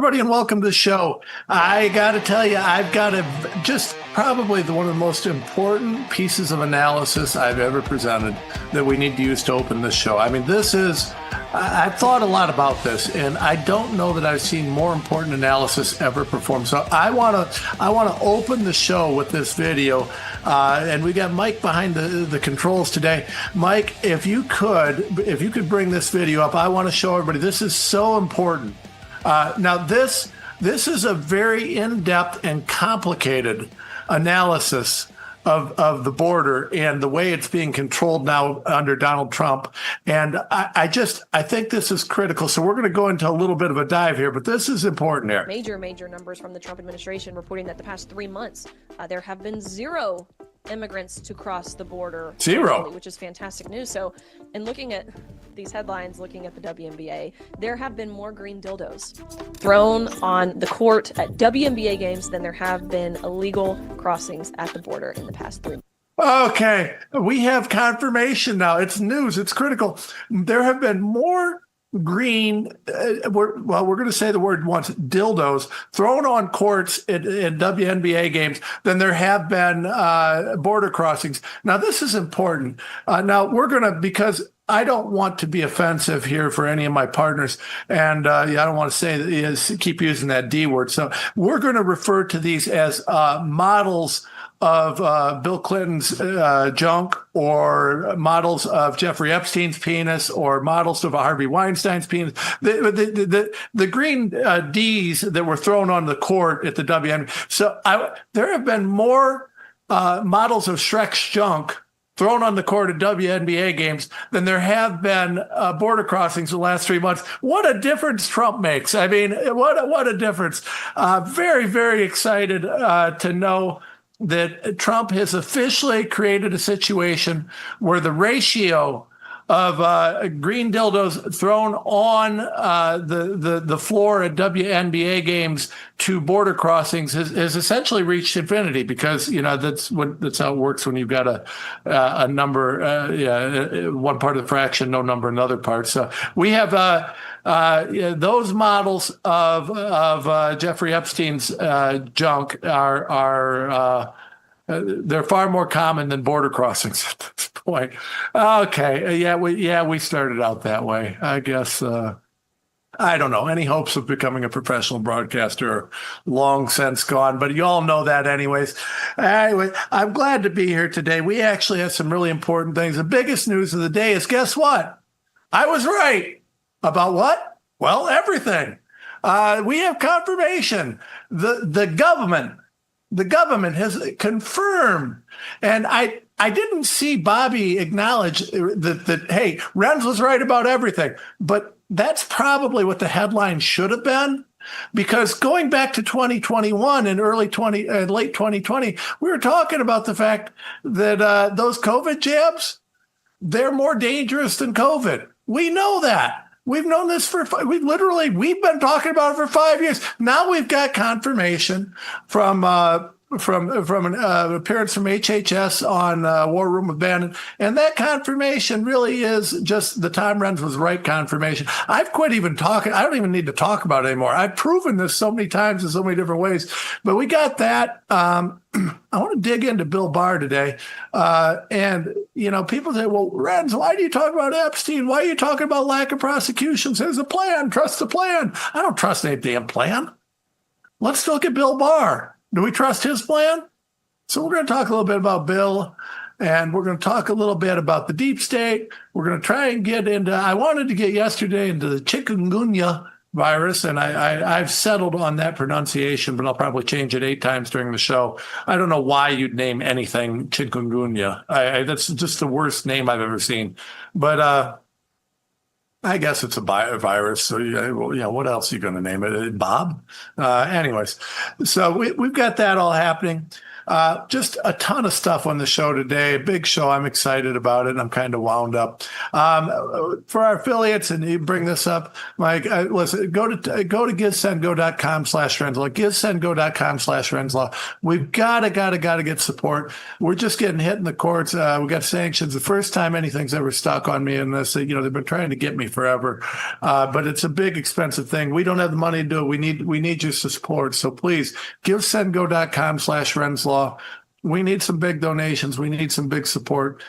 everybody, and welcome to the show. I got to tell you, I've got just probably one of the most important pieces of analysis I've ever presented that we need to use to open this show. I mean, I've thought a lot about this, and I don't know that I've seen more important analysis ever performed. So I want to open the show with this video, and we got Mike behind the controls today. Mike, if you could bring this video up, I want to show everybody this is so important. Now this is a very in-depth and complicated analysis of the border and the way it's being controlled now under Donald Trump. And I think this is critical. So we're going to go into a little bit of a dive here, but this is important here. Major numbers from the Trump administration reporting that the past 3 months, there have been 0 immigrants to cross the border. 0. Which is fantastic news. So, in looking at these headlines, looking at the WNBA, there have been more green dildos thrown on the court at WNBA games than there have been illegal crossings at the border in the past 3 months. Okay, we have confirmation now. It's news. It's critical. There have been more green, we're going to say the word once, dildos thrown on courts in WNBA games than there have been border crossings. Now, this is important. Now, we're going to, because I don't want to be offensive here for any of my partners, and I don't want to say keep using that D word. So we're going to refer to these as models of Bill Clinton's junk, or models of Jeffrey Epstein's penis, or models of Harvey Weinstein's penis. The green Ds that were thrown on the court at the WNBA. So there have been more models of Shrek's junk thrown on the court at WNBA games than there have been border crossings in the last 3 months. What a difference Trump makes. I mean, what a difference. Very, very excited to know that Trump has officially created a situation where the ratio of green dildos thrown on the floor at WNBA games to border crossings has essentially reached infinity, because that's how it works when you've got a number, one part of the fraction, no number in other parts. So we have those models of Jeffrey Epstein's junk are they're far more common than border crossings at this point. Okay, we started out that way. I guess I don't know. Any hopes of becoming a professional broadcaster are long since gone, but you all know that anyways. Anyway, I'm glad to be here today. We actually have some really important things. The biggest news of the day is, guess what? I was right. About what? Well, everything. We have confirmation. The government has confirmed, and I didn't see Bobby acknowledge that hey, Renz was right about everything, but that's probably what the headline should have been, because going back to 2021 and late 2020, we were talking about the fact that those COVID jabs, they're more dangerous than COVID. We know that. We've known this we've been talking about it for 5 years. Now we've got confirmation from an appearance from HHS on War Room with Bannon. And that confirmation really is just the Tom Renz was right confirmation. I've quit even talking. I don't even need to talk about it anymore. I've proven this so many times in so many different ways. But we got that. I want to dig into Bill Barr today. And, people say, well, Renz, why do you talk about Epstein? Why are you talking about lack of prosecutions? There's a plan. Trust the plan. I don't trust any damn plan. Let's look at Bill Barr. Do we trust his plan? So we're going to talk a little bit about Bill, and we're going to talk a little bit about the deep state. We're going to try and get into, I wanted to get yesterday into the chikungunya virus, and I've settled on that pronunciation, but I'll probably change it 8 times during the show. I don't know why you'd name anything chikungunya. That's just the worst name I've ever seen. But I guess it's a virus. So what else are you going to name it? Bob? Anyways, so we've got that all happening. Just a ton of stuff on the show today. A big show. I'm excited about it. And I'm kind of wound up. For our affiliates, and you bring this up, Mike, listen, go to givesendgo.com/Renselaw, givesendgo.com/Renselaw. We've got to get support. We're just getting hit in the courts. We got sanctions. The first time anything's ever stuck on me in this, they've been trying to get me forever. But it's a big, expensive thing. We don't have the money to do it. We need your support. So please, givesendgo.com/Renselaw. We need some big donations. We need some big support.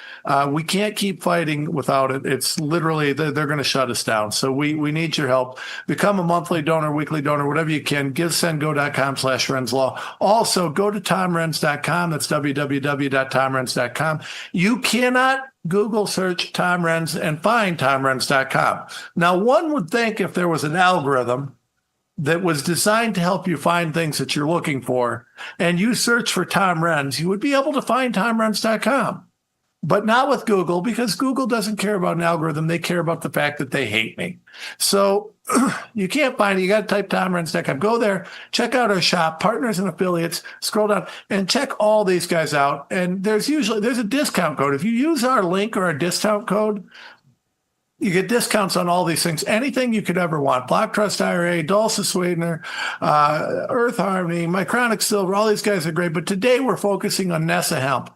We can't keep fighting without it. It's literally, they're going to shut us down. So we need your help. Become a monthly donor, weekly donor, whatever you can. GiveSendGo.com/Renselaw. Also, go to TomRens.com. That's www.TomRens.com. You cannot Google search Tom Renz and find TomRens.com. Now, one would think if there was an algorithm that was designed to help you find things that you're looking for, and you search for Tom Renz, you would be able to find TomRens.com. But not with Google, because Google doesn't care about an algorithm. They care about the fact that they hate me. So you can't find it. You got to type TomRens.com. Go there, check out our shop, partners and affiliates, scroll down and check all these guys out. And there's a discount code. If you use our link or our discount code, you get discounts on all these things, anything you could ever want. Block Trust IRA, Dulce Sweetener, Earth Harmony, Mycronic Silver, all these guys are great. But today we're focusing on Nessa Hemp.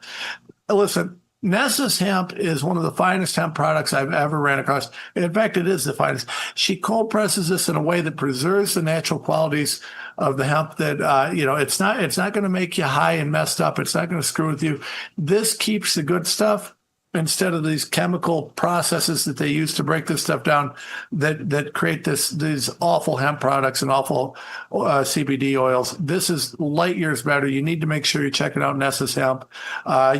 Listen, Nessa's hemp is one of the finest hemp products I've ever ran across. In fact, it is the finest. She cold presses this in a way that preserves the natural qualities of the hemp that, it's not going to make you high and messed up. It's not going to screw with you. This keeps the good stuff instead of these chemical processes that they use to break this stuff down that create these awful hemp products and awful CBD oils. This is light years better. You need to make sure you check it out, Nessa's Hemp.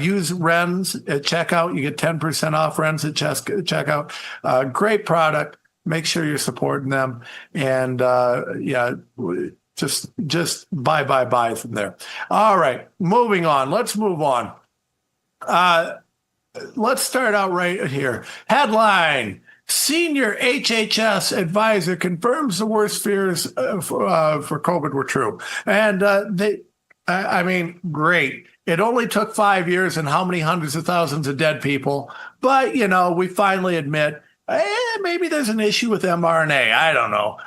Use Renz at checkout. You get 10% off Renz at checkout. Great product. Make sure you're supporting them. And just buy from there. All right, moving on. Let's move on. Let's start out right here. Headline: Senior HHS advisor confirms the worst fears for COVID were true. And great. It only took 5 years and how many hundreds of thousands of dead people. But, we finally admit, maybe there's an issue with mRNA. I don't know.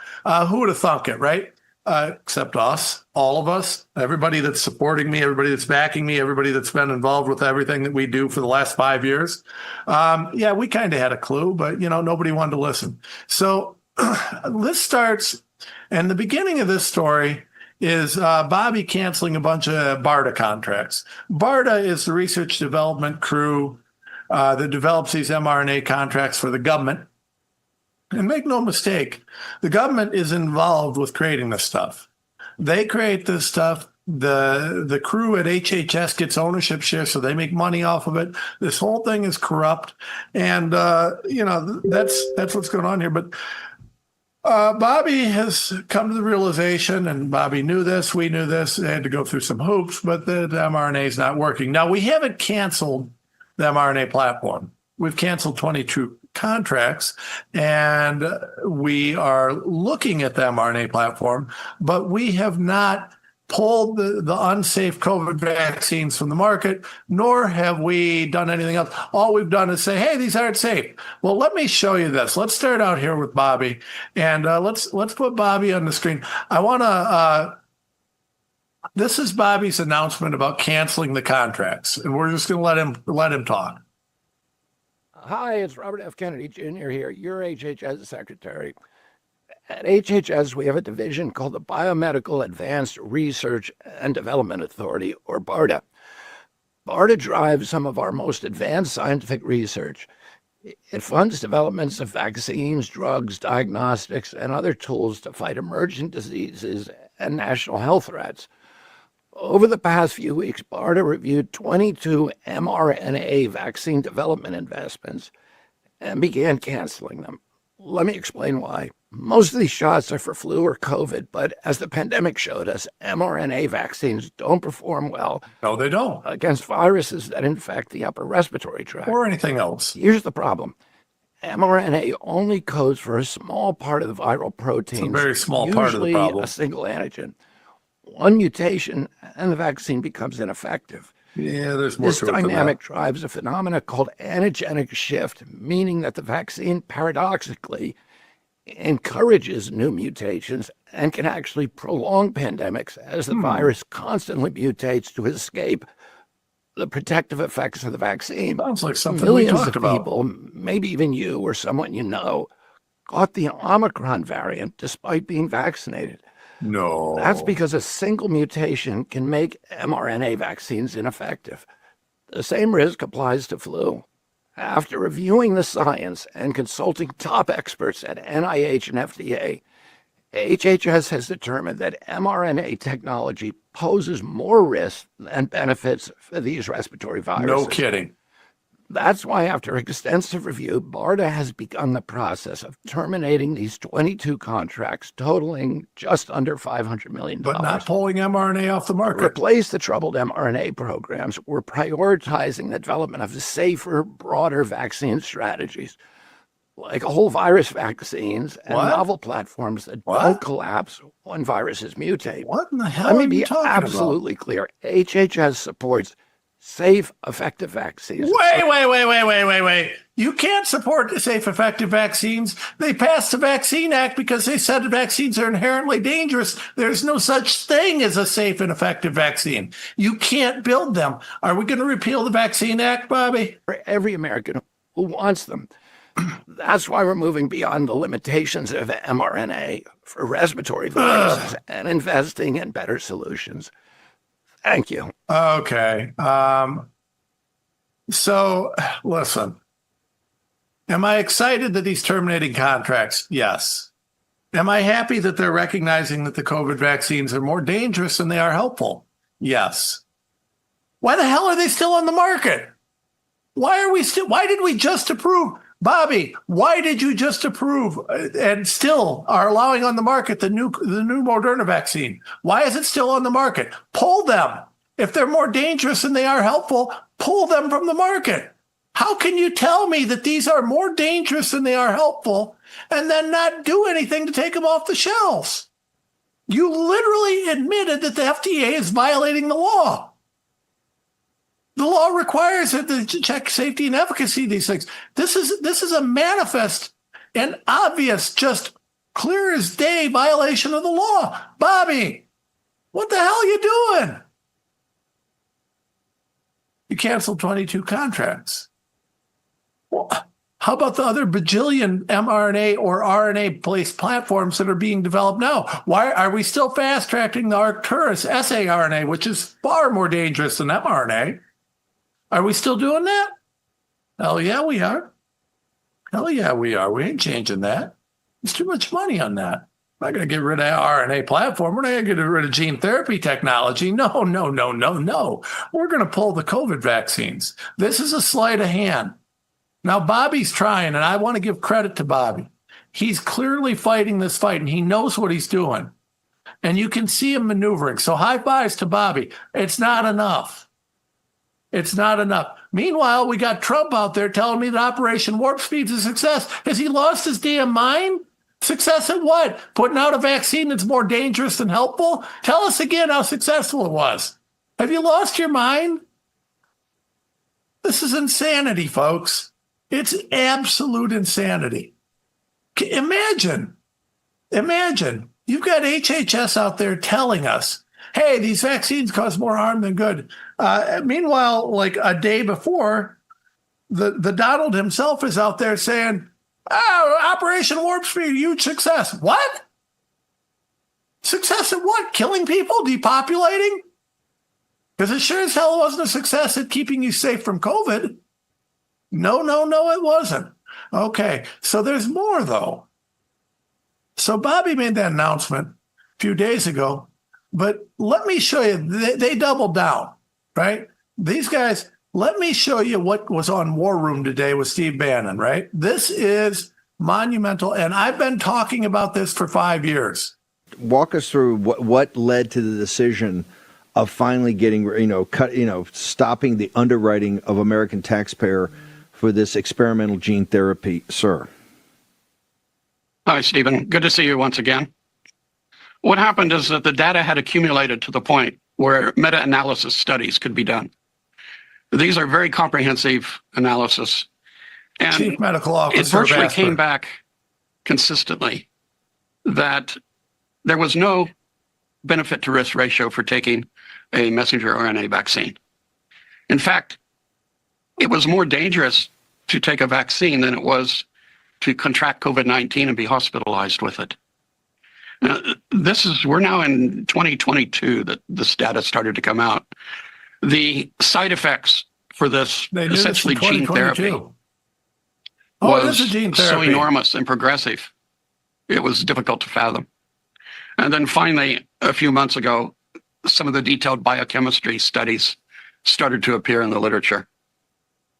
Who would have thunk it, right? Except us, all of us, everybody that's supporting me, everybody that's backing me, everybody that's been involved with everything that we do for the last 5 years. We kind of had a clue, but, nobody wanted to listen. So this starts, and the beginning of this story is Bobby canceling a bunch of BARDA contracts. BARDA is the research development crew that develops these mRNA contracts for the government. And make no mistake, the government is involved with creating this stuff. They create this stuff. The crew at HHS gets ownership share, so they make money off of it. This whole thing is corrupt. And, that's what's going on here. But Bobby has come to the realization, and Bobby knew this, we knew this, they had to go through some hoops, but the mRNA is not working. Now, we haven't canceled the mRNA platform. We've canceled 22 contracts, and we are looking at the mRNA platform, but we have not pulled the unsafe COVID vaccines from the market, nor have we done anything else. All we've done is say, hey, these aren't safe. Well, let me show you this. Let's start out here with Bobby, and let's put Bobby on the screen. I want to this is Bobby's announcement about canceling the contracts, and we're just going to let him talk. Hi, it's Robert F. Kennedy Jr. here, your HHS secretary. At HHS, we have a division called the Biomedical Advanced Research and Development Authority, or BARDA. BARDA drives some of our most advanced scientific research. It funds developments of vaccines, drugs, diagnostics, and other tools to fight emerging diseases and national health threats. Over the past few weeks, BARDA reviewed 22 mRNA vaccine development investments and began canceling them. Let me explain why. Most of these shots are for flu or COVID, but as the pandemic showed us, mRNA vaccines don't perform well. No, they don't. Against viruses that infect the upper respiratory tract. Or anything else. Here's the problem. mRNA only codes for a small part of the viral protein. It's a very small part of the problem. Usually a single antigen. One mutation and the vaccine becomes ineffective. Yeah, there's more This to it than that. dynamic drives a phenomenon called antigenic shift, meaning that the vaccine paradoxically encourages new mutations and can actually prolong pandemics as the virus constantly mutates to escape the protective effects of the vaccine. Sounds like something we Millions talked of about. people, maybe even you or someone you know, caught the Omicron variant despite being vaccinated. No. That's because a single mutation can make mRNA vaccines ineffective. The same risk applies to flu. After reviewing the science and consulting top experts at NIH and FDA, HHS has determined that mRNA technology poses more risks than benefits for these respiratory viruses. No kidding. That's why, after extensive review, BARDA has begun the process of terminating these 22 contracts totaling just under $500 million. But not pulling mRNA off the To market. replace the troubled mRNA programs, we're prioritizing the development of safer, broader vaccine strategies, like whole virus vaccines and What? novel platforms that What? don't collapse when viruses mutate. What in the hell Let me are be you talking absolutely clear. HHS supports safe, effective vaccines. Wait. You can't support safe, effective vaccines. They passed the Vaccine Act because they said vaccines are inherently dangerous. There's no such thing as a safe and effective vaccine. You can't build them. Are we going to repeal the Vaccine Act, Bobby? For every American who wants them. That's why we're moving beyond the limitations of mRNA for respiratory viruses and investing in better solutions. Thank you. Okay. So, listen. Am I excited that he's terminating contracts? Yes. Am I happy that they're recognizing that the COVID vaccines are more dangerous than they are helpful? Yes. Why the hell are they still on the market? Why did we just approve? Bobby, why did you just approve and still are allowing on the market the new Moderna vaccine? Why is it still on the market? Pull them. If they're more dangerous than they are helpful, pull them from the market. How can you tell me that these are more dangerous than they are helpful and then not do anything to take them off the shelves? You literally admitted that the FDA is violating the law. The law requires it to check safety and efficacy of these things. This is a manifest and obvious, just clear as day violation of the law. Bobby, what the hell are you doing? You canceled 22 contracts. Well, how about the other bajillion mRNA or RNA-based platforms that are being developed now? Why are we still fast-tracking the Arcturus saRNA, which is far more dangerous than mRNA? Are we still doing that? Hell yeah, we are. Hell yeah, we are. We ain't changing that. There's too much money on that. We're not going to get rid of RNA platform. We're not going to get rid of gene therapy technology. No. We're going to pull the COVID vaccines. This is a sleight of hand. Now, Bobby's trying, and I want to give credit to Bobby. He's clearly fighting this fight, and he knows what he's doing. And you can see him maneuvering. So high fives to Bobby. It's not enough. It's not enough. Meanwhile, we got Trump out there telling me that Operation Warp Speed's a success. Has he lost his damn mind? Success at what? Putting out a vaccine that's more dangerous than helpful? Tell us again how successful it was. Have you lost your mind? This is insanity, folks. It's absolute insanity. Imagine, you've got HHS out there telling us, hey, these vaccines cause more harm than good. Meanwhile, like a day before, the Donald himself is out there saying, Operation Warp Speed, huge success. What? Success at what? Killing people? Depopulating? Because it sure as hell wasn't a success at keeping you safe from COVID. No, it wasn't. Okay, so there's more, though. So Bobby made that announcement a few days ago, but let me show you, they doubled down, right? These guys, let me show you what was on War Room today with Steve Bannon, right? This is monumental, and I've been talking about this for 5 years. Walk us through what led to the decision of finally getting, stopping the underwriting of American taxpayer for this experimental gene therapy, sir. Hi, Stephen. Good to see you once again. What happened is that the data had accumulated to the point where meta-analysis studies could be done. These are very comprehensive analysis. And Chief Medical Officer it virtually of came Asper. back consistently that there was no benefit to risk ratio for taking a messenger RNA vaccine. In fact, it was more dangerous to take a vaccine than it was to contract COVID-19 and be hospitalized with it. Now, we're now in 2022 that this data started to come out. The side effects for this, They knew this in essentially gene therapy, 2022. Oh, it was is a gene so therapy. enormous and progressive, it was difficult to fathom. And then finally, a few months ago, some of the detailed biochemistry studies started to appear in the literature.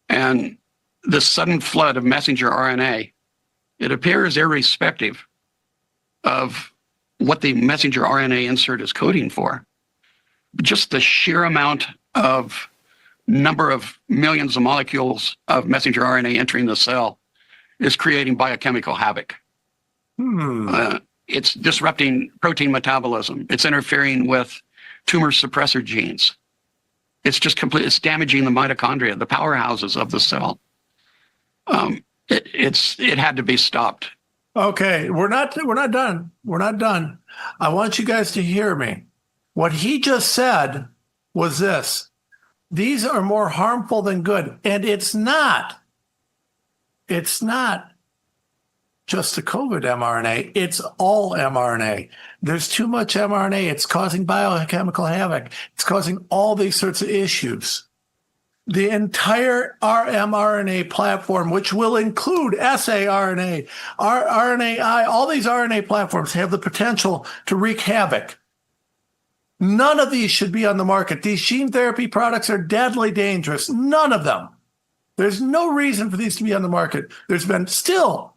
And this sudden flood of messenger RNA, it appears irrespective of what the messenger RNA insert is coding for. Just the sheer amount of number of millions of molecules of messenger RNA entering the cell is creating biochemical havoc. It's disrupting protein metabolism. It's interfering with tumor suppressor genes. It's just it's damaging the mitochondria, the powerhouses of the cell. It had to be stopped. Okay, we're not done. We're not done. I want you guys to hear me. What he just said was this: these are more harmful than good, and it's not just the COVID mRNA. It's all mRNA. There's too much mRNA. It's causing biochemical havoc. It's causing all these sorts of issues. The entire mRNA platform, which will include saRNA, RNAi, all these RNA platforms have the potential to wreak havoc. None of these should be on the market. These gene therapy products are deadly dangerous. None of them. There's no reason for these to be on the market. There's been still,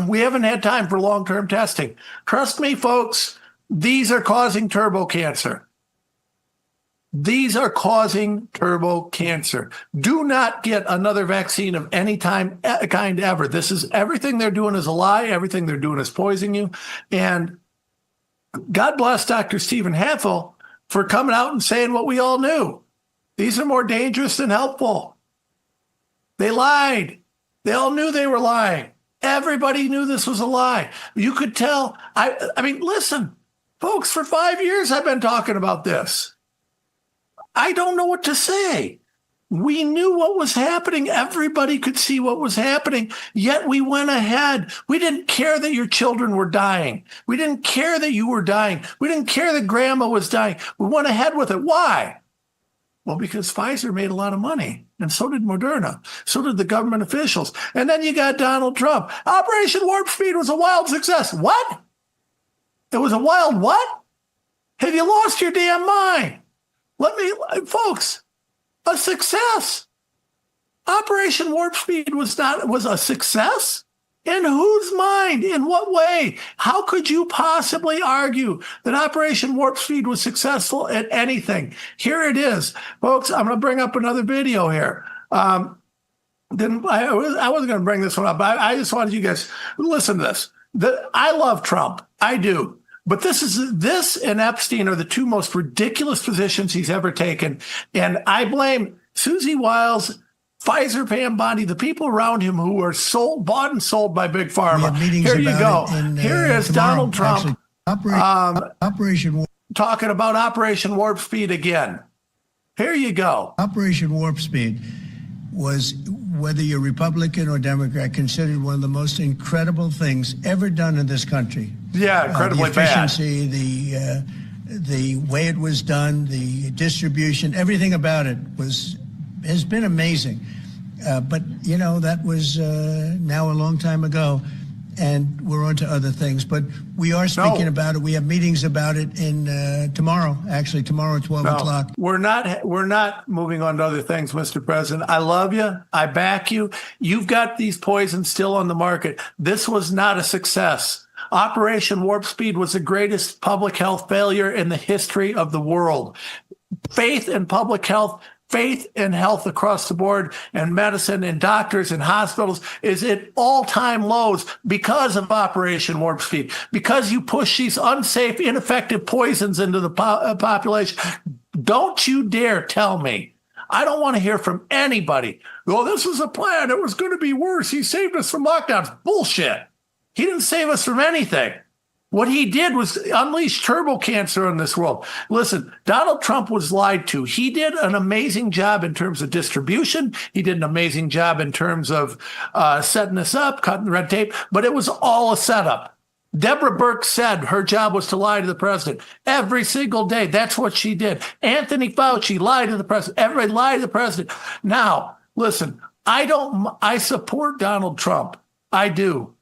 we haven't had time for long-term testing. Trust me, folks, these are causing turbo cancer. These are causing turbo cancer. Do not get another vaccine of any kind ever. This is everything they're doing is a lie. Everything they're doing is poisoning you. And God bless Dr. Stephen Haffel for coming out and saying what we all knew. These are more dangerous than helpful. They lied. They all knew they were lying. Everybody knew this was a lie. You could tell. I mean, listen, folks, for 5 years I've been talking about this. I don't know what to say. We knew what was happening. Everybody could see what was happening, yet we went ahead. We didn't care that your children were dying. We didn't care that you were dying. We didn't care that grandma was dying. We went ahead with it. Why? Well, because Pfizer made a lot of money, and so did Moderna. So did the government officials. And then you got Donald Trump. Operation Warp Speed was a wild success. What? It was a wild what? Have you lost your damn mind? Folks, a success. Operation Warp Speed was a success? In whose mind? In what way? How could you possibly argue that Operation Warp Speed was successful at anything? Here it is. Folks, I'm going to bring up another video here. I wasn't going to bring this one up, but I just wanted you guys to listen to this. I love Trump. I do. But this and Epstein are the two most ridiculous positions he's ever taken. And I blame Susie Wiles, Pfizer, Pam Bondi, the people around him who are bought and sold by Big Pharma. Here you go. Here is Donald Trump talking about Operation Warp Speed again. Here you go. Operation Warp Speed was, whether you're Republican or Democrat, considered one of the most incredible things ever done in this country. Yeah, incredibly the efficiency, the way it was done, the distribution, everything about it has been amazing. But you know, that was now a long time ago, and we're on to other things. But we are speaking about it. We have meetings about it in tomorrow. Actually, tomorrow at 12 o'clock. We're not moving on to other things, Mr. President. I love you. I back you. You've got these poisons still on the market. This was not a success. Operation Warp Speed was the greatest public health failure in the history of the world. Faith in public health faith in health across the board and medicine and doctors and hospitals is at all-time lows because of Operation Warp Speed, because you push these unsafe, ineffective poisons into the population. Don't you dare tell me. I don't want to hear from anybody. Oh, this was a plan. It was going to be worse. He saved us from lockdowns. Bullshit. He didn't save us from anything. What he did was unleash turbo cancer in this world. Listen, Donald Trump was lied to. He did an amazing job in terms of distribution. He did an amazing job in terms of setting this up, cutting the red tape, but it was all a setup. Deborah Birx said her job was to lie to the president every single day. That's what she did. Anthony Fauci lied to the president. Everybody lied to the president. Now, listen, I support Donald Trump. I do.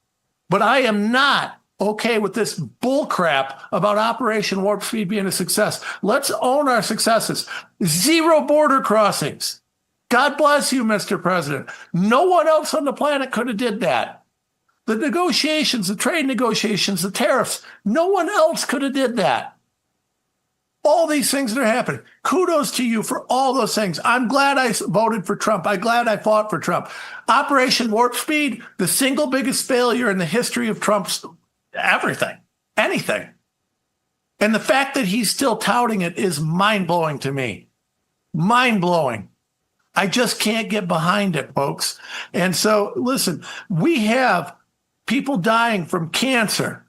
But I am not okay with this bull crap about Operation Warp Speed being a success. Let's own our successes. 0 border crossings. God bless you, Mr. President. No one else on the planet could have did that. The negotiations, the trade negotiations, the tariffs, no one else could have did that. All these things that are happening. Kudos to you for all those things. I'm glad I voted for Trump. I'm glad I fought for Trump. Operation Warp Speed, the single biggest failure in the history of Trump's everything, anything. And the fact that he's still touting it is mind-blowing to me. Mind-blowing. I just can't get behind it, folks. And so, listen, we have people dying from cancer,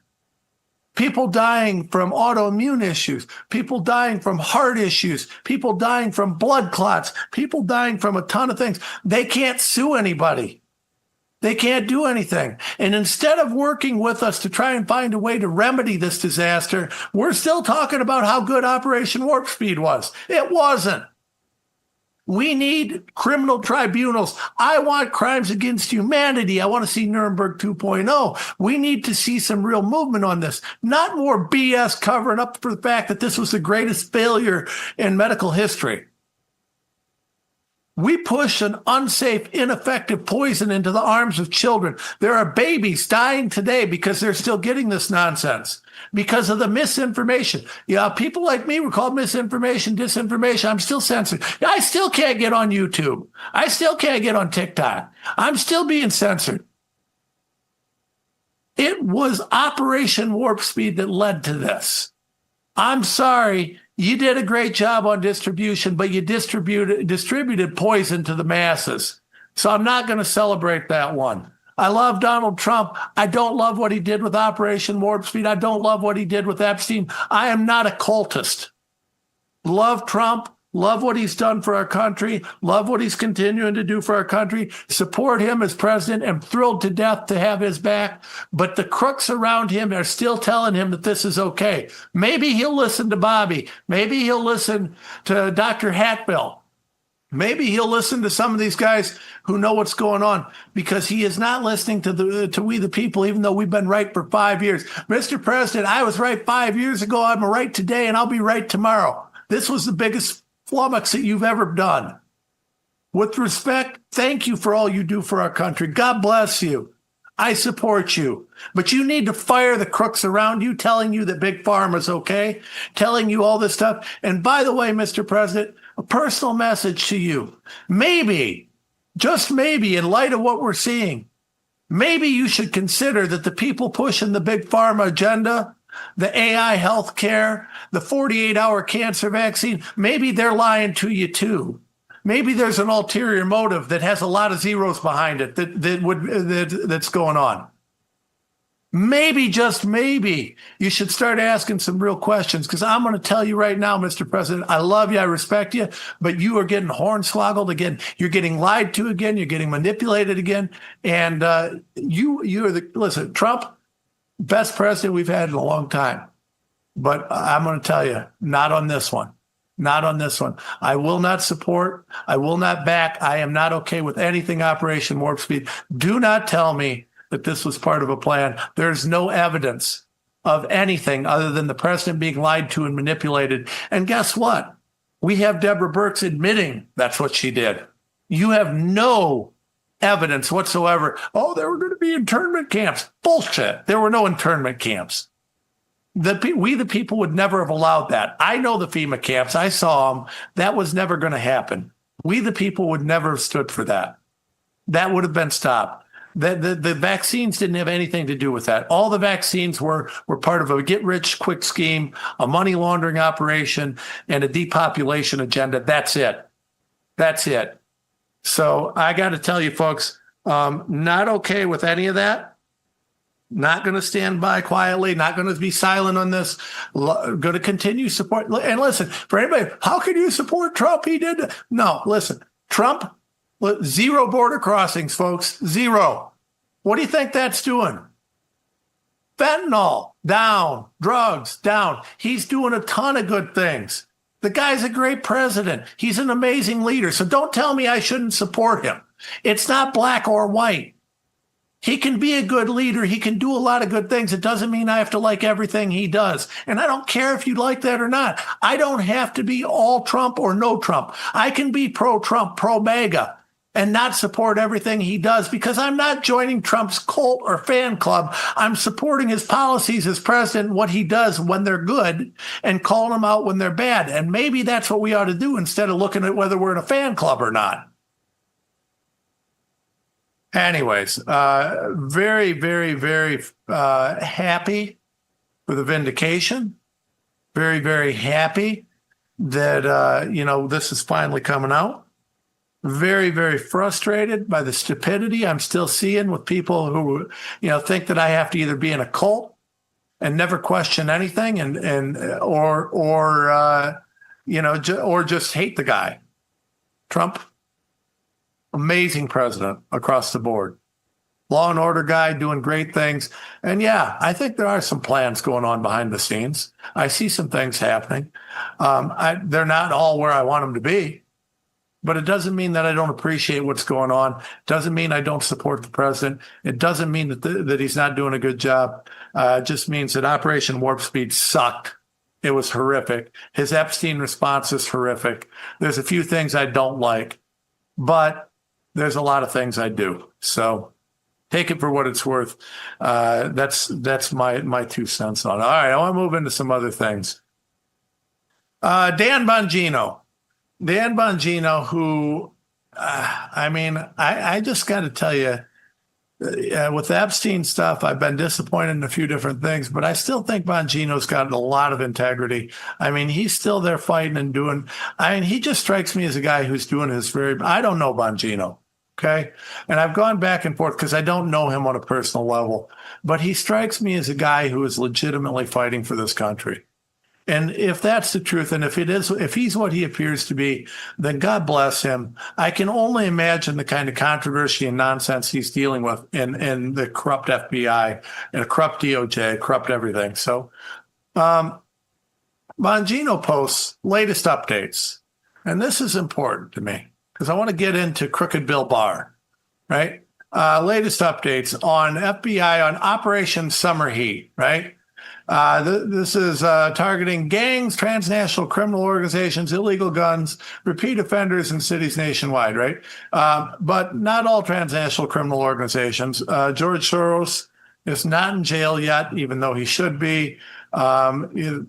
people dying from autoimmune issues, people dying from heart issues, people dying from blood clots, people dying from a ton of things. They can't sue anybody. They can't do anything. And instead of working with us to try and find a way to remedy this disaster, we're still talking about how good Operation Warp Speed was. It wasn't. We need criminal tribunals. I want crimes against humanity. I want to see Nuremberg 2.0. We need to see some real movement on this, not more BS covering up for the fact that this was the greatest failure in medical history. We push an unsafe, ineffective poison into the arms of children. There are babies dying today because they're still getting this nonsense, because of the misinformation. Yeah, people like me were called misinformation, disinformation. I'm still censored. I still can't get on YouTube. I still can't get on TikTok. I'm still being censored. It was Operation Warp Speed that led to this. I'm sorry. You did a great job on distribution, but you distributed poison to the masses. So I'm not going to celebrate that one. I love Donald Trump. I don't love what he did with Operation Warp Speed. I don't love what he did with Epstein. I am not a cultist. Love Trump. Love what he's done for our country. Love what he's continuing to do for our country. Support him as president. I'm thrilled to death to have his back. But the crooks around him are still telling him that this is okay. Maybe he'll listen to Bobby. Maybe he'll listen to Dr. Hatfill. Maybe he'll listen to some of these guys who know what's going on, because he is not listening to we the people, even though we've been right for 5 years. Mr. President, I was right 5 years ago. I'm right today, and I'll be right tomorrow. This was the biggest flummox that you've ever done. With respect, thank you for all you do for our country. God bless you. I support you. But you need to fire the crooks around you telling you that Big Pharma is okay, telling you all this stuff. And by the way, Mr. President, a personal message to you. Maybe, just maybe, in light of what we're seeing, maybe you should consider that the people pushing the Big Pharma agenda, the AI healthcare, the 48-hour cancer vaccine, maybe they're lying to you too. Maybe there's an ulterior motive that has a lot of zeros behind it that's going on. Maybe, just maybe, you should start asking some real questions, because I'm going to tell you right now, Mr. President, I love you, I respect you, but you are getting hornswoggled again. You're getting lied to again. You're getting manipulated again. And listen, Trump, best president we've had in a long time. But I'm going to tell you, not on this one. Not on this one. I will not support. I will not back. I am not okay with anything Operation Warp Speed. Do not tell me that this was part of a plan. There's no evidence of anything other than the president being lied to and manipulated. And guess what? We have Deborah Birx admitting that's what she did. You have no evidence whatsoever. Oh, there were going to be internment camps. Bullshit. There were no internment camps. We, the people, would never have allowed that. I know the FEMA camps. I saw them. That was never going to happen. We, the people, would never have stood for that. That would have been stopped. The vaccines didn't have anything to do with that. All the vaccines were part of a get-rich-quick scheme, a money laundering operation, and a depopulation agenda. That's it. That's it. So I got to tell you, folks, not okay with any of that. Not going to stand by quietly, not going to be silent on this, going to continue support. And listen, for anybody, how can you support Trump? He did. No, listen, Trump, zero border crossings, folks, zero. What do you think that's doing? Fentanyl, down, drugs, down. He's doing a ton of good things. The guy's a great president. He's an amazing leader. So don't tell me I shouldn't support him. It's not black or white. He can be a good leader. He can do a lot of good things. It doesn't mean I have to like everything he does. And I don't care if you like that or not. I don't have to be all Trump or no Trump. I can be pro-Trump, pro-MAGA, and not support everything he does because I'm not joining Trump's cult or fan club. I'm supporting his policies as president, what he does when they're good, and calling them out when they're bad. And maybe that's what we ought to do instead of looking at whether we're in a fan club or not. Anyways, very, very, very happy for the vindication. Very, very happy that, this is finally coming out. Very, very frustrated by the stupidity I'm still seeing with people who, think that I have to either be in a cult and never question anything or just hate the guy. Trump. Amazing president across the board. Law and order guy doing great things. And yeah, I think there are some plans going on behind the scenes. I see some things happening. They're not all where I want them to be, but it doesn't mean that I don't appreciate what's going on. It doesn't mean I don't support the president. It doesn't mean that he's not doing a good job. It just means that Operation Warp Speed sucked. It was horrific. His Epstein response is horrific. There's a few things I don't like, but there's a lot of things I do. So take it for what it's worth. That's my 2 cents on it. All right, I want to move into some other things. Dan Bongino. Dan Bongino, who, I just got to tell you, with the Epstein stuff, I've been disappointed in a few different things, but I still think Bongino's got a lot of integrity. He's still there fighting and doing. He just strikes me as a guy who's doing his I don't know Bongino, okay? And I've gone back and forth because I don't know him on a personal level, but he strikes me as a guy who is legitimately fighting for this country. And if that's the truth, and if he's what he appears to be, then God bless him. I can only imagine the kind of controversy and nonsense he's dealing with in the corrupt FBI and a corrupt DOJ, corrupt everything. So Bongino posts latest updates. And this is important to me because I want to get into Crooked Bill Barr, right? Latest updates on FBI on Operation Summer Heat, right? This is targeting gangs, transnational criminal organizations, illegal guns, repeat offenders in cities nationwide, right? But not all transnational criminal organizations. George Soros is not in jail yet, even though he should be. The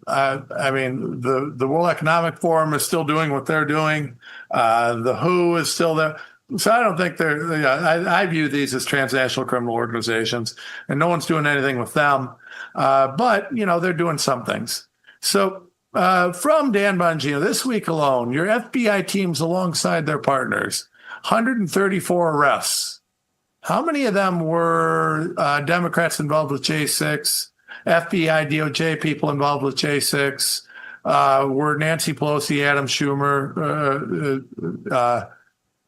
World Economic Forum is still doing what they're doing. The WHO is still there. So I don't think I view these as transnational criminal organizations, and no one's doing anything with them. But they're doing some things. So from Dan Bongino, this week alone, your FBI teams alongside their partners, 134 arrests. How many of them were Democrats involved with J6, FBI, DOJ people involved with J6, were Nancy Pelosi, Adam Schumer,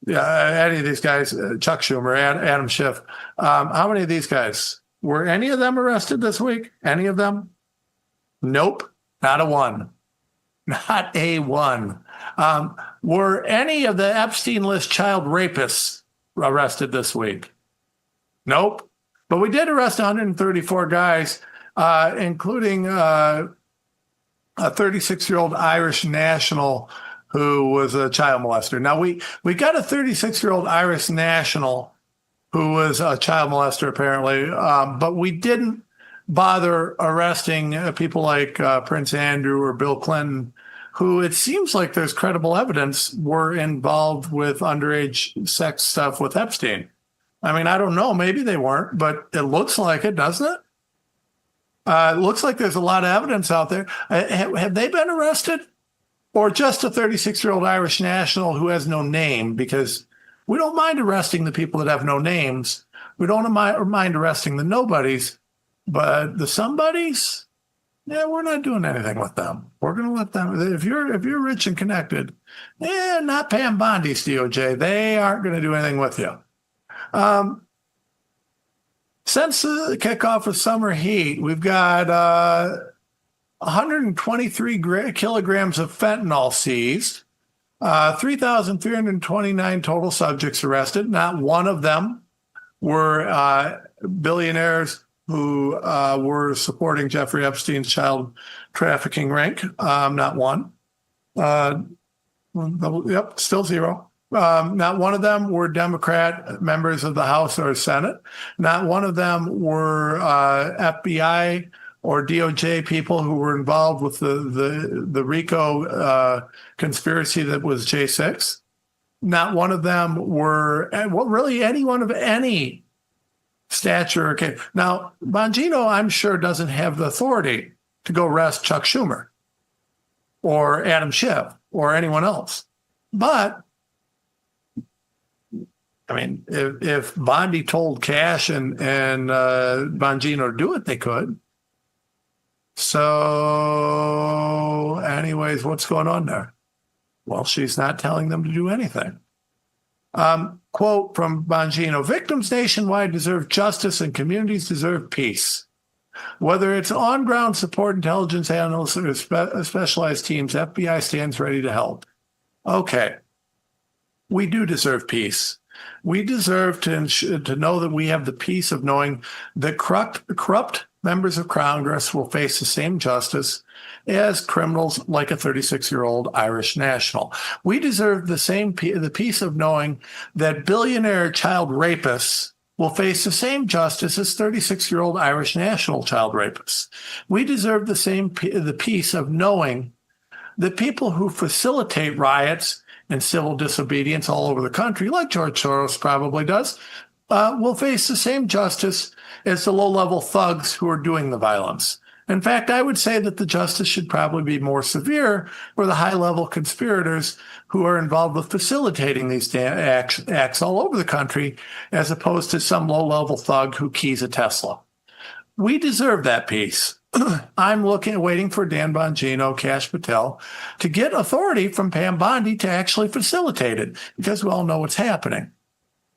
any of these guys, Chuck Schumer, Adam Schiff. How many of these guys? Were any of them arrested this week? Any of them? Nope. Not a one. Not a one. Were any of the Epstein list child rapists arrested this week? Nope. But we did arrest 134 guys, including a 36-year-old Irish national who was a child molester. Now, we got a 36-year-old Irish national who was a child molester, apparently, but we didn't bother arresting people like Prince Andrew or Bill Clinton, who it seems like there's credible evidence were involved with underage sex stuff with Epstein. I mean, I don't know. Maybe they weren't, but it looks like it, doesn't it? It looks like there's a lot of evidence out there. Have they been arrested? Or just a 36-year-old Irish national who has no name? Because we don't mind arresting the people that have no names. We don't mind arresting the nobodies, but the somebodies, yeah, we're not doing anything with them. We're going to let them. If you're rich and connected, not Pam Bondi's DOJ. They aren't going to do anything with you. Since the kickoff of summer heat, we've got 123 kilograms of fentanyl seized, 3,329 total subjects arrested. Not one of them were billionaires who were supporting Jeffrey Epstein's child trafficking ring. Not one. Yep, still zero. Not one of them were Democrat members of the House or Senate. Not one of them were FBI or DOJ people who were involved with the RICO conspiracy that was J6. Not one of them were, really anyone of any stature. Okay. Now, Bongino, I'm sure, doesn't have the authority to go arrest Chuck Schumer or Adam Schiff or anyone else. But I mean, if Bondi told Cash and Bongino to do it, they could. So, anyways, what's going on there? Well, she's not telling them to do anything. Quote from Bongino: victims nationwide deserve justice and communities deserve peace. Whether it's on-ground support, intelligence analysts, or specialized teams, FBI stands ready to help. Okay. We do deserve peace. We deserve to know that we have the peace of knowing that corrupt members of Congress will face the same justice as criminals like a 36-year-old Irish national. We deserve the peace of knowing that billionaire child rapists will face the same justice as 36-year-old Irish national child rapists. We deserve the peace of knowing that people who facilitate riots and civil disobedience all over the country, like George Soros probably does, will face the same justice as the low-level thugs who are doing the violence. In fact, I would say that the justice should probably be more severe for the high-level conspirators who are involved with facilitating these acts all over the country, as opposed to some low-level thug who keys a Tesla. We deserve that peace. I'm waiting for Dan Bongino, Kash Patel, to get authority from Pam Bondi to actually facilitate it, because we all know what's happening,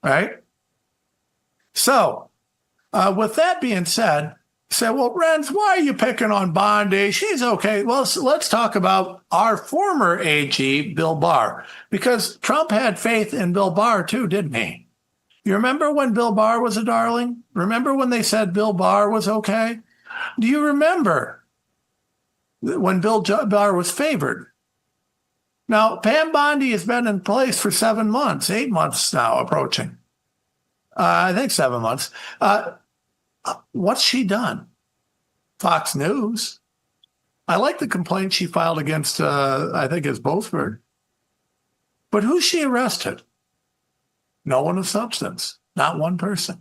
right? So, with that being said, well, Renz, why are you picking on Bondi? She's okay. Well, let's talk about our former AG, Bill Barr, because Trump had faith in Bill Barr too, didn't he? You remember when Bill Barr was a darling? Remember when they said Bill Barr was okay? Do you remember when Bill Barr was favored? Now, Pam Bondi has been in place for 7 months, 8 months now approaching. I think 7 months. What's she done? Fox News. I like the complaint she filed against, I think it's Boasberg. But who's she arrested? No one of substance. Not one person.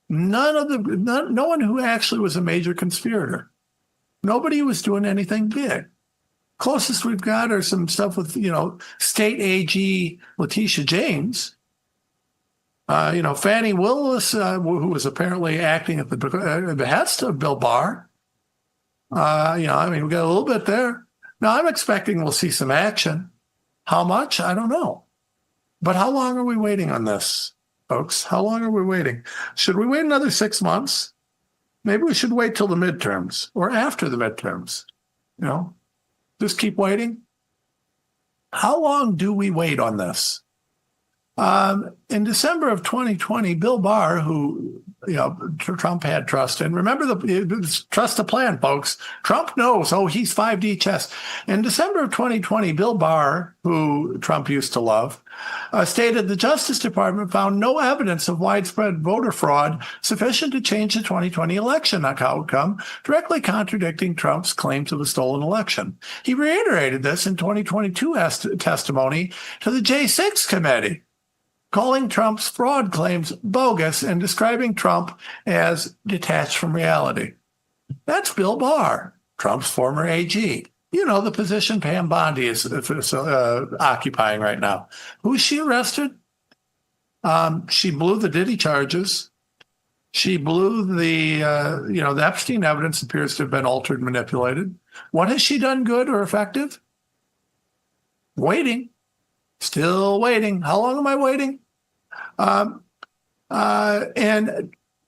No one who actually was a major conspirator. Nobody was doing anything big. Closest we've got are some stuff with, state AG Letitia James. Fannie Willis, who was apparently acting at the behest of Bill Barr. We got a little bit there. Now, I'm expecting we'll see some action. How much? I don't know. But how long are we waiting on this, folks? How long are we waiting? Should we wait another 6 months? Maybe we should wait till the midterms or after the midterms. Just keep waiting. How long do we wait on this? In December of 2020, Bill Barr, who Trump had trust in. Remember trust the plan, folks. Trump knows. Oh, he's 5D chess. In December of 2020, Bill Barr, who Trump used to love, stated the Justice Department found no evidence of widespread voter fraud sufficient to change the 2020 election outcome, directly contradicting Trump's claims of a stolen election. He reiterated this in 2022 testimony to the J6 committee, calling Trump's fraud claims bogus and describing Trump as detached from reality. That's Bill Barr, Trump's former AG. You know, the position Pam Bondi is occupying right now. Who's she arrested? She blew the Diddy charges. She blew the Epstein evidence appears to have been altered and manipulated. What has she done good or effective? Waiting. Still waiting. How long am I waiting? In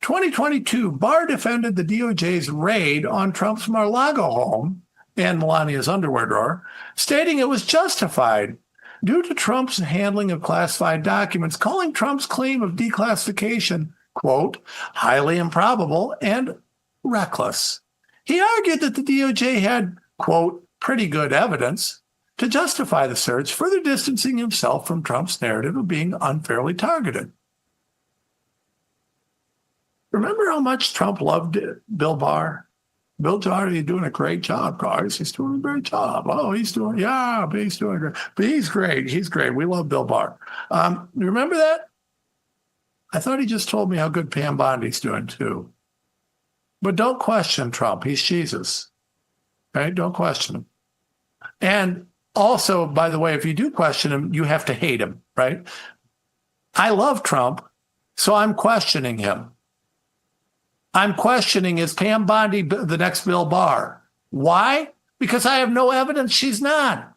2022, Barr defended the DOJ's raid on Trump's Mar-a-Lago home and Melania's underwear drawer, stating it was justified due to Trump's handling of classified documents, calling Trump's claim of declassification, quote, highly improbable and reckless. He argued that the DOJ had, quote, pretty good evidence to justify the search, further distancing himself from Trump's narrative of being unfairly targeted. Remember how much Trump loved Bill Barr? Bill Barr, he's doing a great job, guys. He's doing a great job. Oh, he's doing great. But he's great. He's great. We love Bill Barr. Remember that? I thought he just told me how good Pam Bondi's doing, too. But don't question Trump. He's Jesus. Right? Don't question him. And also, by the way, if you do question him, you have to hate him, right? I love Trump, so I'm questioning him. I'm questioning, is Pam Bondi the next Bill Barr? Why? Because I have no evidence she's not.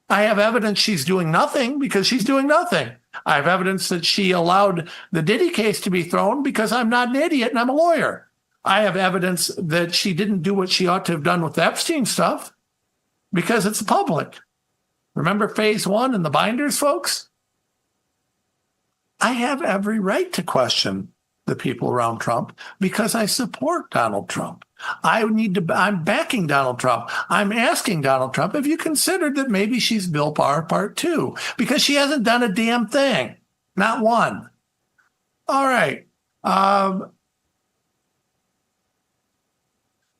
I have evidence she's doing nothing because she's doing nothing. I have evidence that she allowed the Diddy case to be thrown because I'm not an idiot and I'm a lawyer. I have evidence that she didn't do what she ought to have done with the Epstein stuff because it's public. Remember phase one and the binders, folks? I have every right to question the people around Trump because I support Donald Trump. I'm backing Donald Trump. I'm asking Donald Trump if you considered that maybe she's Bill Barr part 2 because she hasn't done a damn thing. Not one. All right.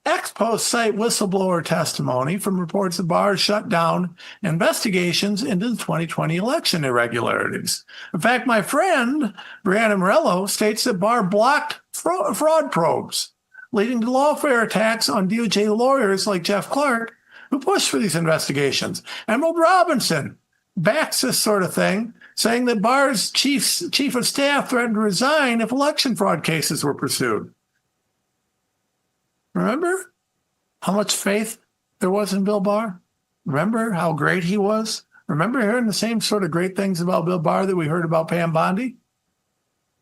Ex-post cite whistleblower testimony from reports that Barr shut down investigations into the 2020 election irregularities. In fact, my friend, Brianna Morello, states that Barr blocked fraud probes, leading to lawfare attacks on DOJ lawyers like Jeff Clark, who pushed for these investigations. Emerald Robinson backs this sort of thing, saying that Barr's chief of staff threatened to resign if election fraud cases were pursued. Remember how much faith there was in Bill Barr? Remember how great he was? Remember hearing the same sort of great things about Bill Barr that we heard about Pam Bondi?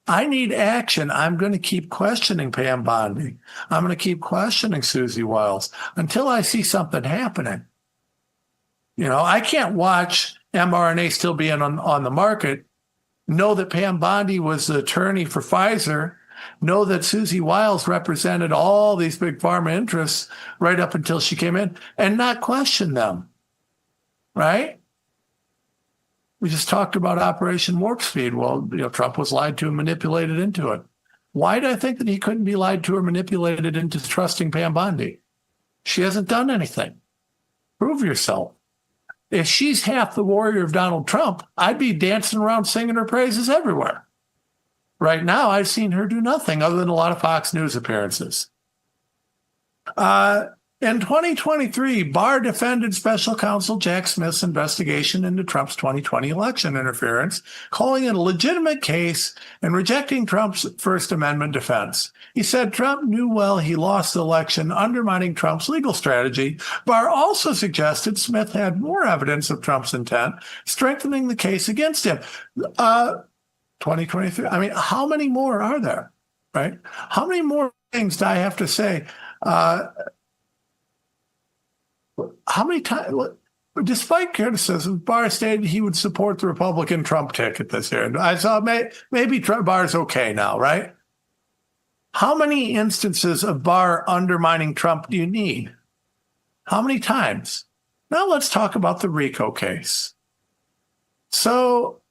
I need action. I'm going to keep questioning Pam Bondi. I'm going to keep questioning Susie Wiles until I see something happening. You know, I can't watch mRNA still being on the market, know that Pam Bondi was the attorney for Pfizer, know that Susie Wiles represented all these big pharma interests right up until she came in, and not question them, right? We just talked about Operation Warp Speed. Well, Trump was lied to and manipulated into it. Why do I think that he couldn't be lied to or manipulated into trusting Pam Bondi? She hasn't done anything. Prove yourself. If she's half the warrior of Donald Trump, I'd be dancing around singing her praises everywhere. Right now, I've seen her do nothing other than a lot of Fox News appearances. In 2023, Barr defended special counsel Jack Smith's investigation into Trump's 2020 election interference, calling it a legitimate case and rejecting Trump's First Amendment defense. He said Trump knew well he lost the election, undermining Trump's legal strategy. Barr also suggested Smith had more evidence of Trump's intent, strengthening the case against him. 2023. I mean, how many more are there, right? How many more things do I have to say? How many times, despite criticism, Barr stated he would support the Republican Trump ticket this year. I saw maybe Barr's okay now, right? How many instances of Barr undermining Trump do you need? How many times? Now let's talk about the RICO case. So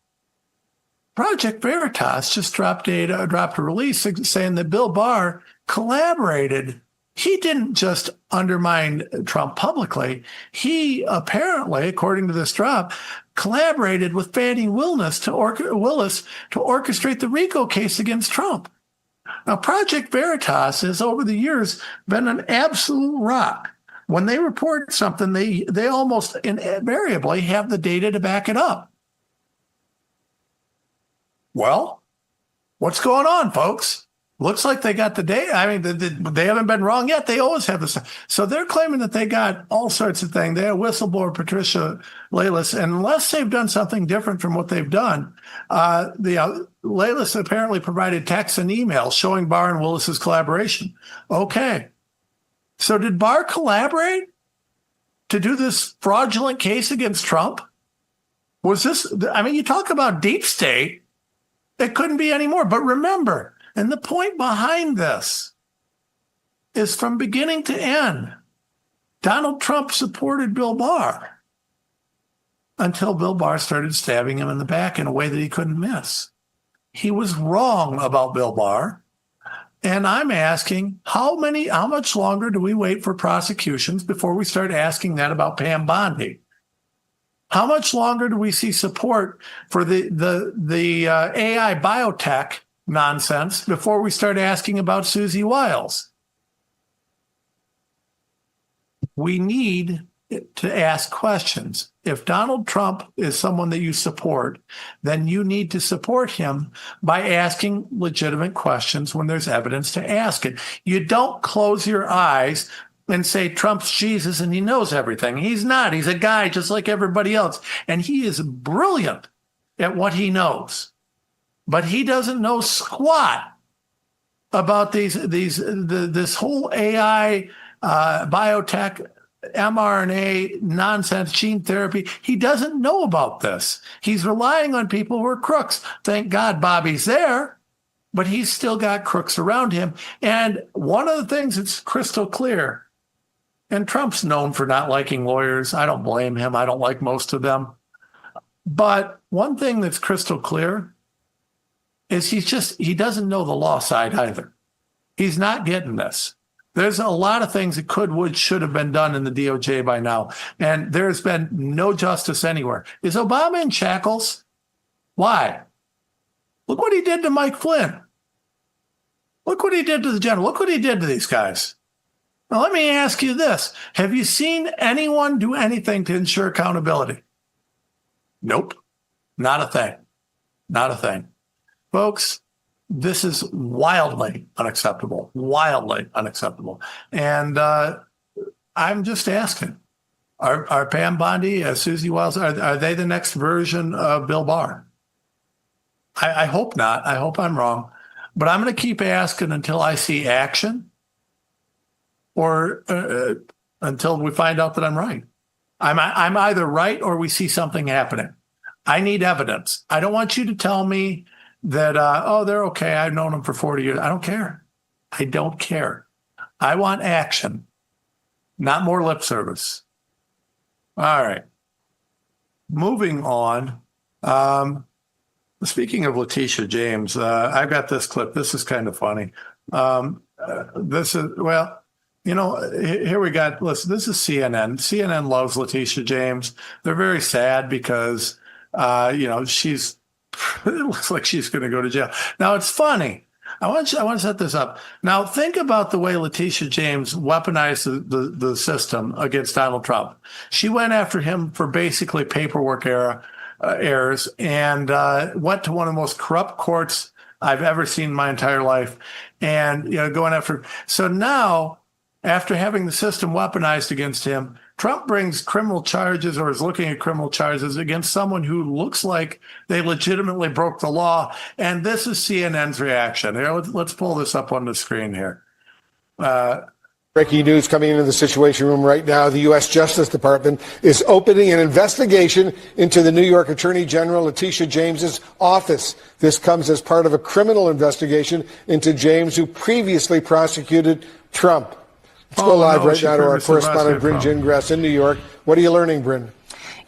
Project Veritas just dropped a release saying that Bill Barr collaborated. He didn't just undermine Trump publicly. He apparently, according to this drop, collaborated with Fani Willis to orchestrate the RICO case against Trump. Now, Project Veritas has over the years been an absolute rock. When they report something, they almost invariably have the data to back it up. Well, what's going on, folks? Looks like they got the data. I mean, they haven't been wrong yet. They always have this. So they're claiming that they got all sorts of things. They had whistleblower Patricia Leylis, and unless they've done something different from what they've done, Leylis apparently provided texts and emails showing Barr and Willis's collaboration. Okay. So did Barr collaborate to do this fraudulent case against Trump? Was this, I mean, you talk about deep state, it couldn't be any more. But remember, and the point behind this is from beginning to end, Donald Trump supported Bill Barr until Bill Barr started stabbing him in the back in a way that he couldn't miss. He was wrong about Bill Barr. And I'm asking, how much longer do we wait for prosecutions before we start asking that about Pam Bondi? How much longer do we see support for the AI biotech nonsense before we start asking about Susie Wiles? We need to ask questions. If Donald Trump is someone that you support, then you need to support him by asking legitimate questions when there's evidence to ask it. You don't close your eyes and say Trump's Jesus and he knows everything. He's not. He's a guy just like everybody else. And he is brilliant at what he knows. But he doesn't know squat about this whole AI, biotech, mRNA nonsense, gene therapy. He doesn't know about this. He's relying on people who are crooks. Thank God Bobby's there, but he's still got crooks around him. And one of the things that's crystal clear, and Trump's known for not liking lawyers. I don't blame him. I don't like most of them. But one thing that's crystal clear is he doesn't know the law side either. He's not getting this. There's a lot of things that could, would, should have been done in the DOJ by now. And there's been no justice anywhere. Is Obama in shackles? Why? Look what he did to Mike Flynn. Look what he did to the general. Look what he did to these guys. Now, let me ask you this. Have you seen anyone do anything to ensure accountability? Nope. Not a thing. Not a thing. Folks, this is wildly unacceptable. Wildly unacceptable. And I'm just asking, are Pam Bondi, Susie Wiles, are they the next version of Bill Barr? I hope not. I hope I'm wrong. But I'm going to keep asking until I see action, or until we find out that I'm right. I'm either right or we see something happening. I need evidence. I don't want you to tell me that, they're okay. I've known them for 40 years. I don't care. I don't care. I want action, not more lip service. All right. Moving on. Speaking of Letitia James, I've got this clip. This is kind of funny. This is, well, here we got, listen, this is CNN. CNN loves Letitia James. They're very sad because, it looks like she's going to go to jail. Now, it's funny. I want to set this up. Now, think about the way Letitia James weaponized the system against Donald Trump. She went after him for basically paperwork errors and went to one of the most corrupt courts I've ever seen in my entire life. And, going after. So now, after having the system weaponized against him, Trump brings criminal charges, or is looking at criminal charges against someone who looks like they legitimately broke the law. And this is CNN's reaction. Here, let's pull this up on the screen here. Breaking news coming into the Situation Room right now. The U.S. Justice Department is opening an investigation into the New York Attorney General Letitia James's office. This comes as part of a criminal investigation into James, who previously prosecuted Trump. Let's go live right now to our correspondent, Bryn Gingras in New York. What are you learning, Bryn?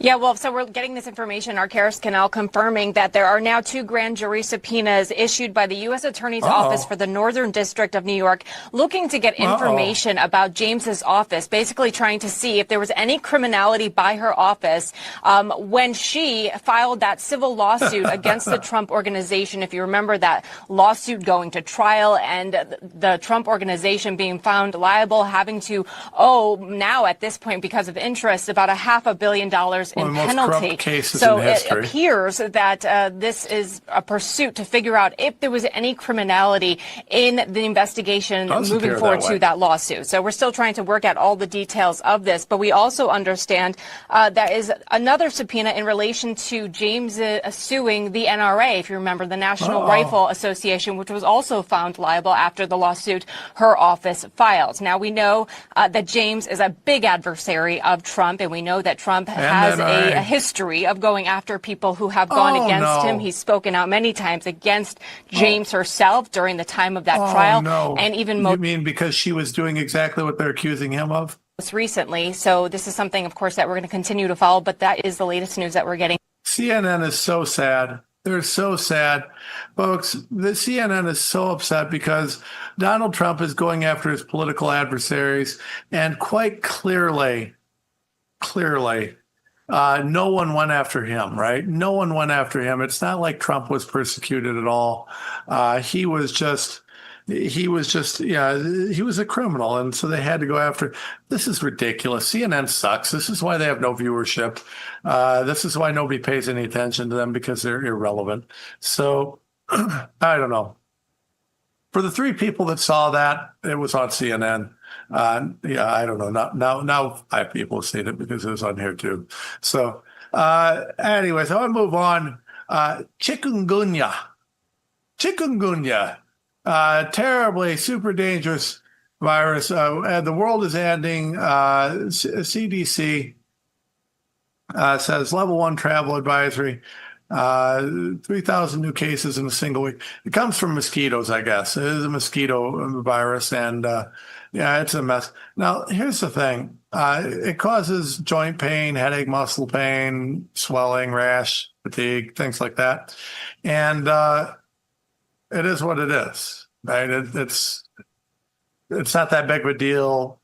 Yeah, well, so we're getting this information. Our Karis Canal confirming that there are now 2 grand jury subpoenas issued by the U.S. Attorney's Office for the Northern District of New York, looking to get information about James's office, basically trying to see if there was any criminality by her office when she filed that civil lawsuit against the Trump Organization. If you remember that lawsuit going to trial and the Trump Organization being found liable, having to owe now at this point because of interest about $500 million in penalty. So it appears that this is a pursuit to figure out if there was any criminality in the investigation moving forward to that lawsuit. So we're still trying to work out all the details of this, but we also understand there is another subpoena in relation to James suing the NRA, if you remember, the National Rifle Association, which was also found liable after the lawsuit her office filed. Now we know that James is a big adversary of Trump, and we know that Trump has a history of going after people who have gone against him. He's spoken out many times against James herself during the time of that trial. And even you mean because she was doing exactly what they're accusing him of? Most recently. So this is something, of course, that we're going to continue to follow, but that is the latest news that we're getting. CNN is so sad. They're so sad. Folks, the CNN is so upset because Donald Trump is going after his political adversaries, and quite clearly, no one went after him, right? No one went after him. It's not like Trump was persecuted at all. He was a criminal. And so they had to go after. This is ridiculous. CNN sucks. This is why they have no viewership. This is why nobody pays any attention to them, because they're irrelevant. So I don't know. For the 3 people that saw that, it was on CNN. I don't know. Now 5 people have seen it because it was on here too. So anyways, I want to move on. Chikungunya. Terribly, super dangerous virus. The world is ending. CDC says level 1 travel advisory. 3,000 new cases in a single week. It comes from mosquitoes, I guess. It is a mosquito virus, and it's a mess. Now, here's the thing. It causes joint pain, headache, muscle pain, swelling, rash, fatigue, things like that. And it is what it is, right? It's not that big of a deal.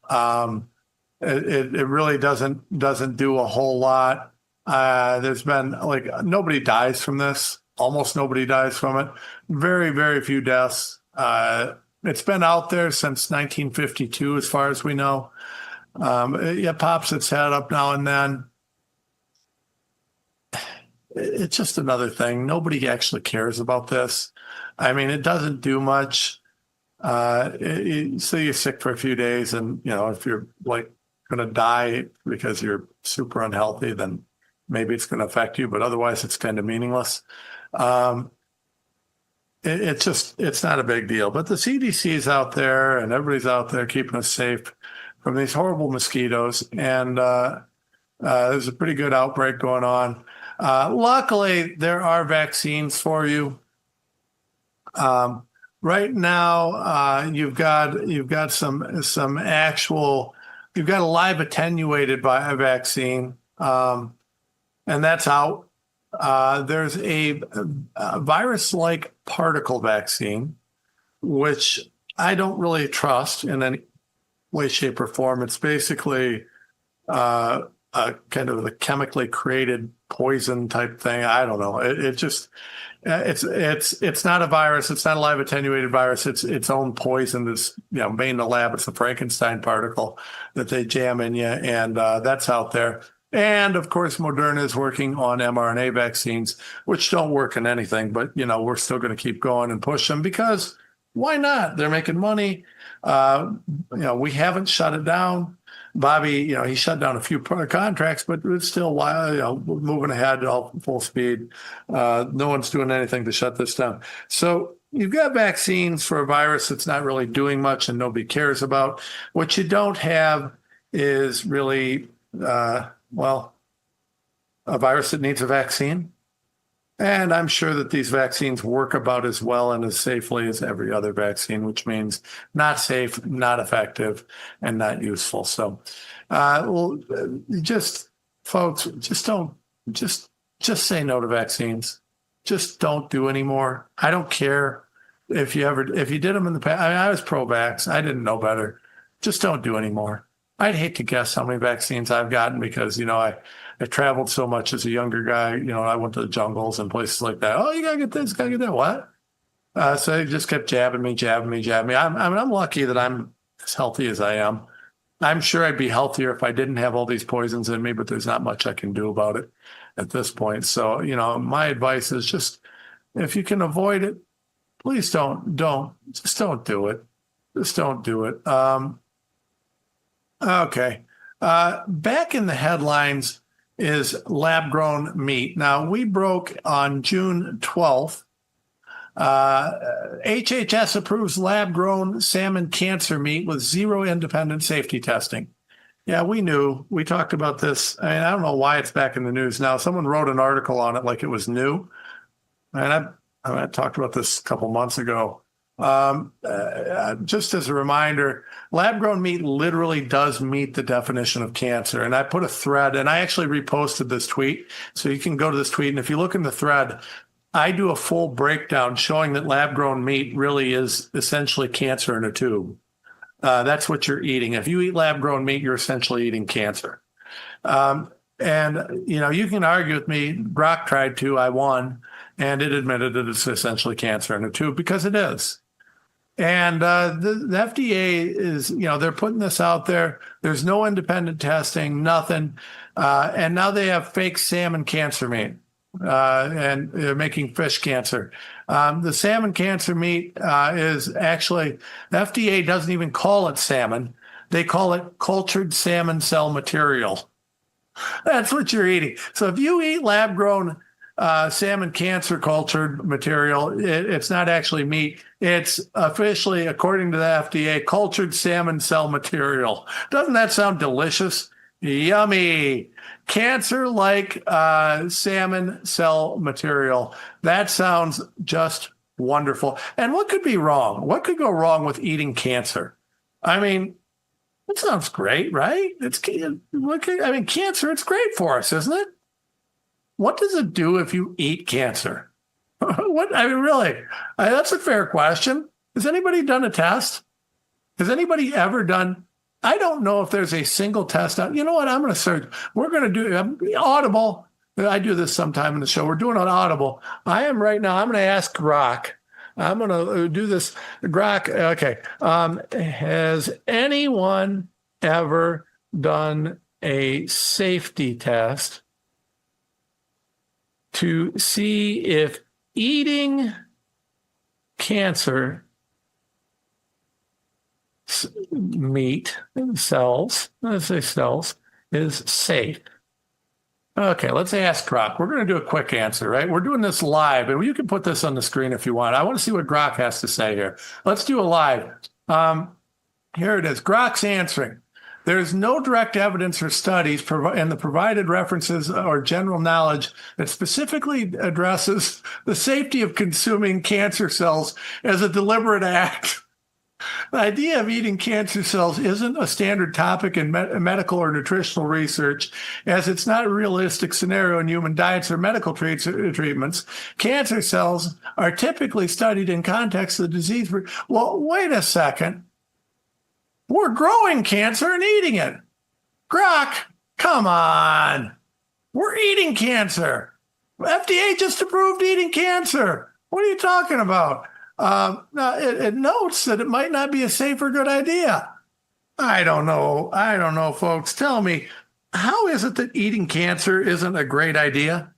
It really doesn't do a whole lot. There's been nobody dies from this. Almost nobody dies from it. Very, very few deaths. It's been out there since 1952, as far as we know. It pops its head up now and then. It's just another thing. Nobody actually cares about this. I mean, it doesn't do much. So you're sick for a few days, and if you're going to die because you're super unhealthy, then maybe it's going to affect you, but otherwise it's kind of meaningless. It's not a big deal. But the CDC is out there, and everybody's out there keeping us safe from these horrible mosquitoes. And there's a pretty good outbreak going on. Luckily, there are vaccines for you. Right now, you've got some actual. You've got a live attenuated vaccine. And that's out. There's a virus-like particle vaccine, which I don't really trust in any way, shape, or form. It's basically a kind of the chemically created poison type thing. I don't know. It's not a virus. It's not a live attenuated virus. It's its own poison that's made in the lab. It's the Frankenstein particle that they jam in you, and that's out there. And of course, Moderna is working on mRNA vaccines, which don't work in anything, but we're still going to keep going and push them because why not? They're making money. We haven't shut it down. Bobby, he shut down a few contracts, but it's still moving ahead all full speed. No one's doing anything to shut this down. So you've got vaccines for a virus that's not really doing much and nobody cares about. What you don't have is really, well, a virus that needs a vaccine. And I'm sure that these vaccines work about as well and as safely as every other vaccine, which means not safe, not effective, and not useful. So, just folks, just say no to vaccines. Just don't do anymore. I don't care if you did them in the past. I mean, I was pro-vax. I didn't know better. Just don't do anymore. I'd hate to guess how many vaccines I've gotten because, I traveled so much as a younger guy. I went to the jungles and places like that. Oh, you gotta get this, gotta get that. What? So they just kept jabbing me. I'm lucky that I'm as healthy as I am. I'm sure I'd be healthier if I didn't have all these poisons in me, but there's not much I can do about it at this point. So, my advice is just, if you can avoid it, please don't do it. Just don't do it. Okay. Back in the headlines is lab-grown meat. Now, we broke on June 12th. HHS approves lab-grown salmon cancer meat with zero independent safety testing. Yeah, we knew. We talked about this. I don't know why it's back in the news now. Someone wrote an article on it like it was new. And I talked about this a couple months ago. Just as a reminder, lab-grown meat literally does meet the definition of cancer. And I put a thread, and I actually reposted this tweet. So you can go to this tweet, and if you look in the thread, I do a full breakdown showing that lab-grown meat really is essentially cancer in a tube. That's what you're eating. If you eat lab-grown meat, you're essentially eating cancer. And, you can argue with me. Grok tried to. I won. And it admitted that it's essentially cancer in a tube because it is. And the FDA is, they're putting this out there. There's no independent testing, nothing. And now they have fake salmon cancer meat. And they're making fish cancer. The salmon cancer meat is actually, the FDA doesn't even call it salmon. They call it cultured salmon cell material. That's what you're eating. So if you eat lab-grown salmon cancer cultured material, it's not actually meat. It's officially, according to the FDA, cultured salmon cell material. Doesn't that sound delicious? Yummy. Cancer-like salmon cell material. That sounds just wonderful. And what could be wrong? What could go wrong with eating cancer? I mean, that sounds great, right? Cancer, it's great for us, isn't it? What does it do if you eat cancer? Really? That's a fair question. Has anybody done a test? Has anybody ever done? I don't know if there's a single test out. You know what? I'm going to search. We're going to do Audible. I do this sometime in the show. We're doing on Audible. I am right now. I'm going to ask Grok. I'm going to do this. Grok. Okay. Has anyone ever done a safety test to see if eating cancer meat cells, let's say cells, is safe? Okay, let's ask Grok. We're going to do a quick answer, right? We're doing this live, and you can put this on the screen if you want. I want to see what Grok has to say here. Let's do a live. Here it is. Grok's answering. There's no direct evidence or studies and the provided references or general knowledge that specifically addresses the safety of consuming cancer cells as a deliberate act. The idea of eating cancer cells isn't a standard topic in medical or nutritional research, as it's not a realistic scenario in human diets or medical treatments. Cancer cells are typically studied in context of the disease. Well, wait a second. We're growing cancer and eating it. Grok, come on. We're eating cancer. FDA just approved eating cancer. What are you talking about? Now, it notes that it might not be a safe or good idea. I don't know, folks. Tell me, how is it that eating cancer isn't a great idea?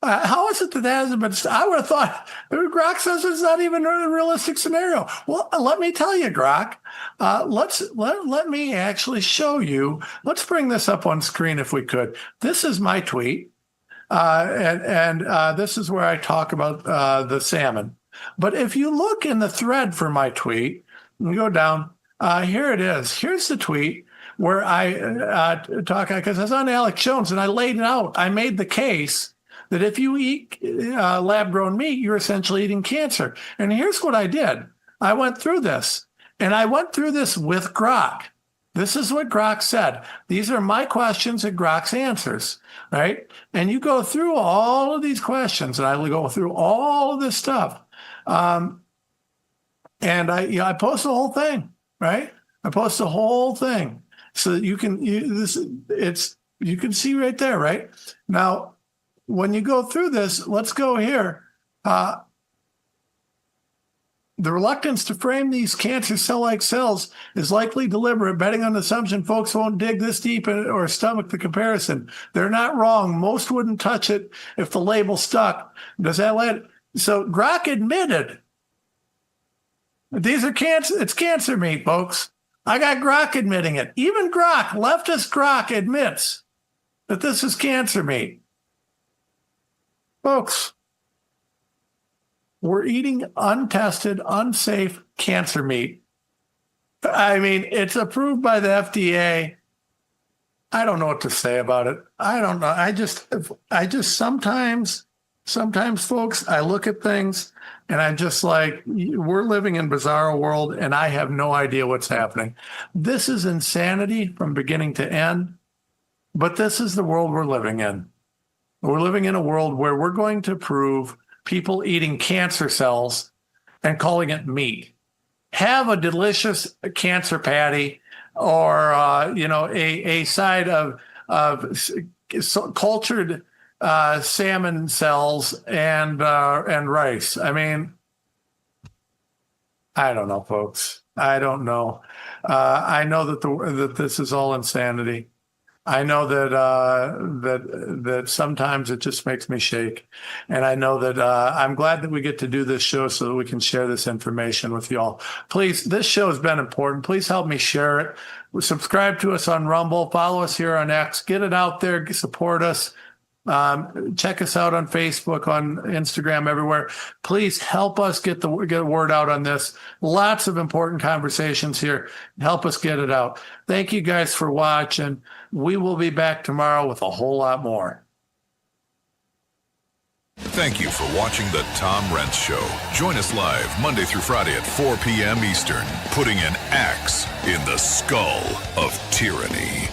How is it that hasn't been? I would have thought Grok says it's not even a realistic scenario. Well, let me tell you, Grok. Let me actually show you. Let's bring this up on screen if we could. This is my tweet, and this is where I talk about the salmon. But if you look in the thread for my tweet, you go down, here it is. Here's the tweet where I talk, because I was on Alex Jones and I laid it out. I made the case that if you eat lab-grown meat, you're essentially eating cancer. And here's what I did. I went through this, and I went through this with Grok. This is what Grok said. These are my questions and Grok's answers, right? And you go through all of these questions, and I go through all of this stuff. And I post the whole thing, right? I post the whole thing so that you can see right there, right? Now, when you go through this, let's go here. The reluctance to frame these cancer cell-like cells is likely deliberate, betting on the assumption folks won't dig this deep or stomach the comparison. They're not wrong. Most wouldn't touch it if the label stuck. Does that let? So Grok admitted these are cancer. It's cancer meat, folks. I got Grok admitting it. Even Grok, leftist Grok, admits that this is cancer meat. Folks, we're eating untested, unsafe cancer meat. I mean, it's approved by the FDA. I don't know what to say about it. I don't know. I just sometimes, folks, I look at things and I'm just like, we're living in a bizarre world and I have no idea what's happening. This is insanity from beginning to end, but this is the world we're living in. We're living in a world where we're going to prove people eating cancer cells and calling it meat. Have a delicious cancer patty or, a side of cultured salmon cells and rice. I mean, I don't know, folks. I don't know. I know that this is all insanity. I know that sometimes it just makes me shake. And I know that I'm glad that we get to do this show so that we can share this information with y'all. Please, this show has been important. Please help me share it. Subscribe to us on Rumble. Follow us here on X. Get it out there. Support us. Check us out on Facebook, on Instagram, everywhere. Please help us get the word out on this. Lots of important conversations here. Help us get it out. Thank you guys for watching. We will be back tomorrow with a whole lot more. Thank you for watching the Tom Renz Show. Join us live Monday through Friday at 4 p.m. Eastern, putting an axe in the skull of tyranny.